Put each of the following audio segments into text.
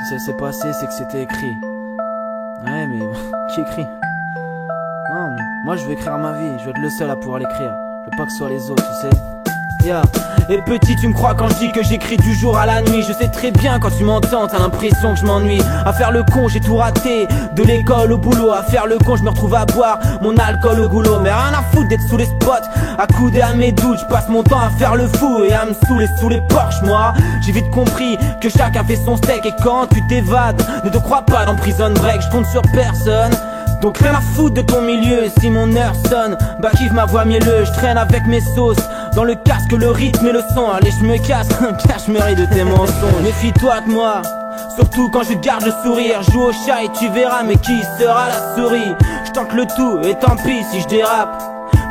ça s'est passé, c'est que c'était écrit. Ouais, mais qui écrit? Non, moi je veux écrire ma vie, je veux être le seul à pouvoir l'écrire. Je veux pas que ce soit les autres, tu sais. Yeah. Et petit, tu me crois quand je dis que j'écris du jour à la nuit. Je sais très bien quand tu m'entends, t'as l'impression que je m'ennuie. À faire le con, j'ai tout raté, de l'école au boulot. À faire le con, je me retrouve à boire mon alcool au goulot. Mais rien à foutre d'être sous les spots, accoudé à mes doutes. Je passe mon temps à faire le fou et à me saouler sous les porches. Moi, j'ai vite compris que chacun fait son steak. Et quand tu t'évades, ne te crois pas dans Prison Break. Je compte sur personne, donc rien à foutre de ton milieu. Et si mon heure sonne, bah kiffe ma voix mielleuse. Je traîne avec mes sauces, dans le casque, le rythme et le son. Allez, je me casse, car je me ris de tes mensonges. Méfie-toi de moi, surtout quand je garde le sourire. Joue au chat et tu verras, mais qui sera la souris? Je tente le tout, et tant pis si je dérape.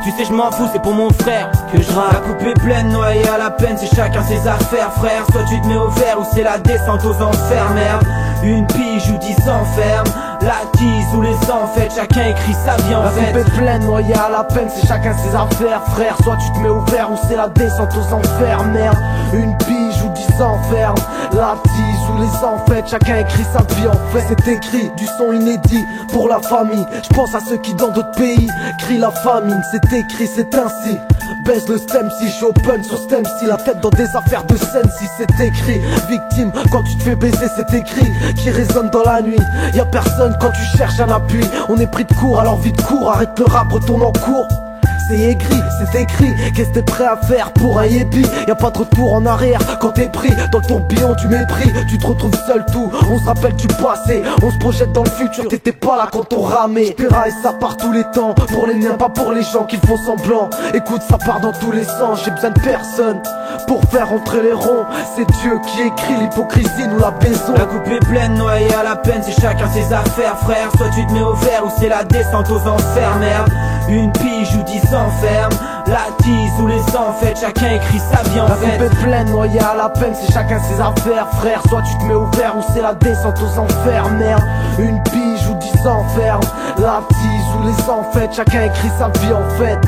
Tu sais, je m'en fous, c'est pour mon frère que je rappe. La coupe est pleine, noyée à la peine, c'est chacun ses affaires, frère. Soit tu te mets au vert ou c'est la descente aux enfers, merde. Une pige ou 10 enfermes, la tease ou les enfêtes, chacun écrit sa vie en fait. La coupe est pleine, noyée à la peine, c'est chacun ses affaires, frère. Soit tu te mets au vert ou c'est la descente aux enfers, merde. Une pige ou 10 enfermes, la tease ou les enfêtes, chacun écrit sa vie en fait. C'est écrit, du son inédit pour la famille. Je pense à ceux qui dans d'autres pays crient la famine. C'est écrit, c'est ainsi. Baisse le stem si je suis open sur stem si la tête dans des affaires de scène si c'est écrit. Victime quand tu te fais baiser, c'est écrit, qui résonne dans la nuit. Y'a personne quand tu cherches un appui. On est pris de court alors vite court, arrête le rap, retourne en cours. C'est écrit, c'est écrit, qu'est-ce que t'es prêt à faire pour un yébi? Y'a pas de retour en arrière quand t'es pris dans le tourbillon du mépris. Tu te retrouves seul tout, on se rappelle du passé, on se projette dans le futur. T'étais pas là quand on ramait. J'paieraille ça par tous les temps, pour les miens pas pour les gens qui font semblant. Écoute, ça part dans tous les sens, j'ai besoin de personne pour faire entrer les ronds. C'est Dieu qui écrit, l'hypocrisie nous la baisons. La coupe est pleine, noyée à la peine, c'est chacun ses affaires, frère. Soit tu te mets au vert ou c'est la descente aux enfers, merde. Une pige ou 10 enfermes, la tease ou les enfêtes, chacun écrit sa vie en fait. La coupe est pleine, noyée à la peine, c'est chacun ses affaires, frère. Soit tu te mets au vert ou c'est la descente aux enfers, merde. Une pige ou 10 enfermes, la tease ou les enfêtes, chacun écrit sa vie en fait.